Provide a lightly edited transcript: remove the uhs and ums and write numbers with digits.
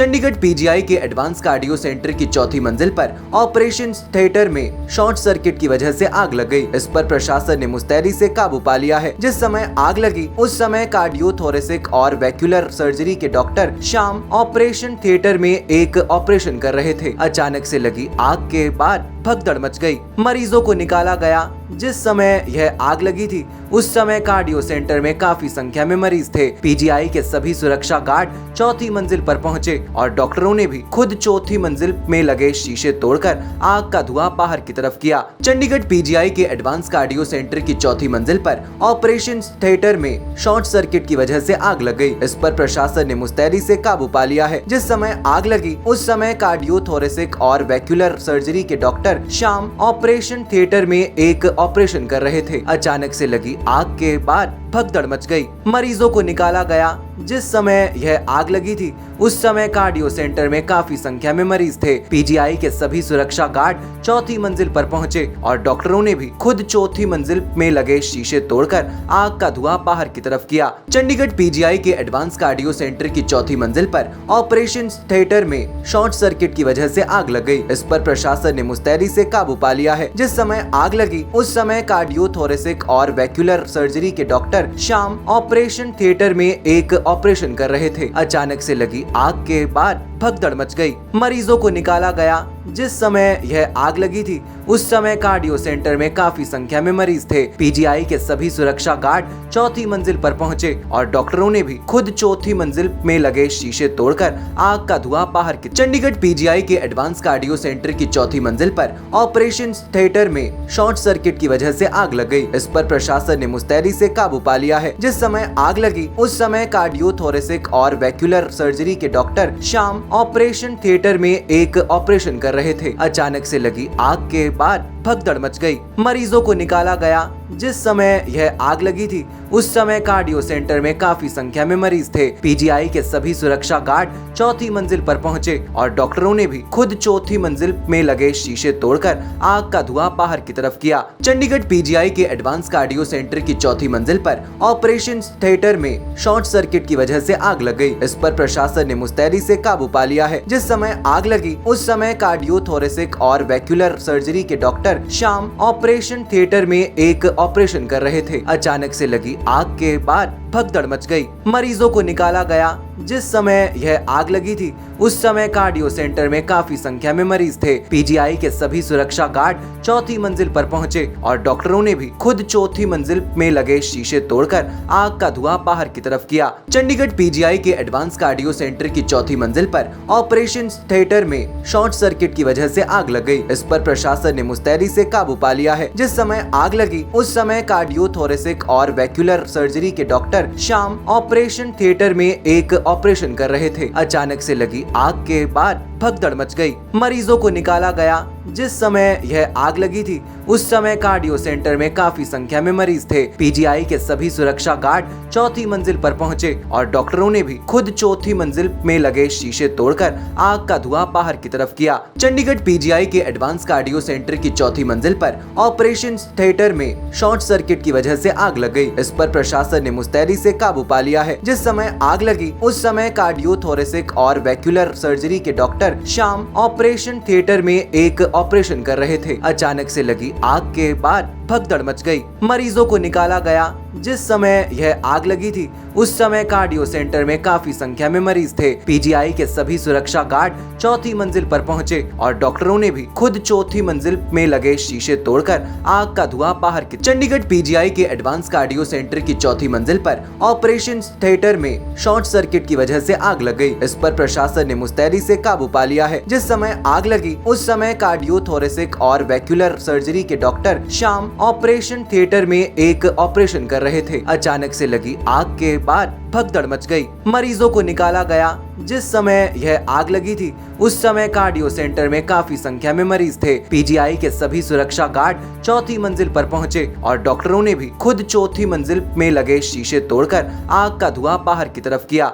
Chandigarh PGI के advance cardio centre की चौथी मंजिल पर ऑपरेशन थिएटर में शॉर्ट सर्किट की वजह से आग लग गई। इस पर प्रशासन ने मुस्तैदी से काबू पा लिया है। जिस समय आग लगी उस समय कार्डियो थोरेसिक और वैक्यूलर सर्जरी के डॉक्टर शाम ऑपरेशन थिएटर में एक ऑपरेशन कर रहे थे। अचानक से लगी आग के बाद भगदड़ मच गई। मरीजों को निकाला गया। जिस समय यह आग लगी थी उस समय कार्डियो सेंटर में काफी संख्या में मरीज थे। पीजीआई के सभी सुरक्षा गार्ड चौथी मंजिल पर पहुंचे और डॉक्टरों ने भी खुद चौथी मंजिल में लगे शीशे तोड़कर आग का धुआं बाहर की तरफ किया। चंडीगढ़ पीजीआई के एडवांस कार्डियो सेंटर की चौथी मंजिल पर ऑपरेशन थिएटर में शॉर्ट सर्किट की वजह से आग लग गई। इस पर प्रशासन ने मुस्तैदी से काबू पा लिया है। जिस समय आग लगी उस समय कार्डियो थोरेसिक और वैक्यूलर सर्जरी के डॉक्टर शाम ऑपरेशन थिएटर में एक ऑपरेशन कर रहे थे। अचानक से लगी आग के बाद भगदड़ मच गई। मरीजों को निकाला गया। जिस समय यह आग लगी थी उस समय कार्डियो सेंटर में काफी संख्या में मरीज थे। पीजीआई के सभी सुरक्षा गार्ड चौथी मंजिल पर पहुंचे और डॉक्टरों ने भी खुद चौथी मंजिल में लगे शीशे तोड़कर आग का धुआं बाहर की तरफ किया। चंडीगढ़ पीजीआई के एडवांस कार्डियो सेंटर की चौथी मंजिल पर ऑपरेशन थिएटर में शॉर्ट सर्किट की वजह से आग लग गई। इस पर प्रशासन ने मुस्तैदी से काबू पा लिया है। जिस समय आग लगी उस समय कार्डियो थोरेसिक और वैक्यूलर सर्जरी के डॉक्टर शाम ऑपरेशन थिएटर में एक ऑपरेशन कर रहे थे। अचानक से लगी आग के बाद भगदड़ मच गई। मरीजों को निकाला गया। जिस समय यह आग लगी थी उस समय कार्डियो सेंटर में काफी संख्या में मरीज थे। पीजीआई के सभी सुरक्षा गार्ड चौथी मंजिल पर पहुंचे और डॉक्टरों ने भी खुद चौथी मंजिल में लगे शीशे तोड़कर आग का धुआं बाहर की। चंडीगढ़ पीजीआई के एडवांस कार्डियो सेंटर की चौथी मंजिल पर ऑपरेशन थिएटर में शॉर्ट सर्किट की वजह से आग लग गई। इस पर प्रशासन ने मुस्तैदी से काबू पा लिया है। जिस समय आग लगी उस समय कार्डियो थोरेसिक और वैक्यूलर सर्जरी के डॉक्टर शाम ऑपरेशन थिएटर में एक ऑपरेशन कर रहे थे। अचानक से लगी आग के बाद भगदड़ मच गई। मरीजों को निकाला गया। जिस समय यह आग लगी थी उस समय कार्डियो सेंटर में काफी संख्या में मरीज थे। पीजीआई के सभी सुरक्षा गार्ड चौथी मंजिल पर पहुंचे और डॉक्टरों ने भी खुद चौथी मंजिल में लगे शीशे तोड़कर आग का धुआं बाहर की तरफ किया। चंडीगढ़ पीजीआई के एडवांस कार्डियो सेंटर की चौथी मंजिल पर ऑपरेशन थिएटर में शॉर्ट सर्किट की वजह से आग लग गई। इस पर प्रशासन ने मुस्तैदी से काबू पा लिया है। जिस समय आग लगी उस समय कार्डियो थोरेसिक और वैक्यूलर सर्जरी के डॉक्टर शाम ऑपरेशन थिएटर में एक ऑपरेशन कर रहे थे। अचानक से लगी आग के बाद भगदड़ मच गई। मरीजों को निकाला गया। जिस समय यह आग लगी थी उस समय कार्डियो सेंटर में काफी संख्या में मरीज थे। पीजीआई के सभी सुरक्षा गार्ड चौथी मंजिल पर पहुंचे और डॉक्टरों ने भी खुद चौथी मंजिल में लगे शीशे तोड़कर आग का धुआं बाहर की तरफ किया। चंडीगढ़ पीजीआई के एडवांस कार्डियो सेंटर की चौथी मंजिल पर ऑपरेशन थिएटर में शॉर्ट सर्किट की वजह से आग लग गई। इस पर प्रशासन ने मुस्तैदी से काबू पा लिया है। जिस समय आग लगी उस समय कार्डियो थोरेसिक और वैक्यूलर सर्जरी के डॉक्टर शाम ऑपरेशन थिएटर में एक ऑपरेशन कर रहे थे। अचानक से लगी आग के बाद भगदड़ मच गई। मरीजों को निकाला गया। जिस समय यह आग लगी थी उस समय कार्डियो सेंटर में काफी संख्या में मरीज थे। पीजीआई के सभी सुरक्षा गार्ड चौथी मंजिल पर पहुंचे और डॉक्टरों ने भी खुद चौथी मंजिल में लगे शीशे तोड़कर आग का धुआं बाहर की तरफ किया। चंडीगढ़ पीजीआई के एडवांस कार्डियो सेंटर की चौथी मंजिल पर ऑपरेशन थिएटर में शॉर्ट सर्किट की वजह से आग लग गई। इस पर प्रशासन ने मुस्तैदी से काबू पा लिया है। जिस समय आग लगी उस समय कार्डियो थोरेसिक और वैक्यूलर सर्जरी के डॉक्टर शाम ऑपरेशन थिएटर में एक ऑपरेशन कर रहे थे। अचानक से लगी आग के बाद भगदड़ मच गई। मरीजों को निकाला गया। जिस समय यह आग लगी थी उस समय कार्डियो सेंटर में काफी संख्या में मरीज थे। पीजीआई के सभी सुरक्षा गार्ड चौथी मंजिल पर पहुंचे और डॉक्टरों ने भी खुद चौथी मंजिल में लगे शीशे तोड़कर आग का धुआं बाहर की। चंडीगढ़ पीजीआई के एडवांस कार्डियो सेंटर की चौथी मंजिल पर ऑपरेशन थिएटर में शॉर्ट सर्किट की वजह से आग लग गई। इस पर प्रशासन ने मुस्तैदी से काबू पा लिया है। जिस समय आग लगी उस समय कार्डियो थोरेसिक और वैक्यूलर सर्जरी के डॉक्टर शाम ऑपरेशन थिएटर में एक ऑपरेशन कर रहे थे। अचानक से लगी आग के बाद भगदड़ मच गई। मरीजों को निकाला गया। जिस समय यह आग लगी थी उस समय कार्डियो सेंटर में काफी संख्या में मरीज थे। पीजीआई के सभी सुरक्षा गार्ड चौथी मंजिल पर पहुंचे और डॉक्टरों ने भी खुद चौथी मंजिल में लगे शीशे तोड़कर आग का धुआं बाहर की तरफ किया।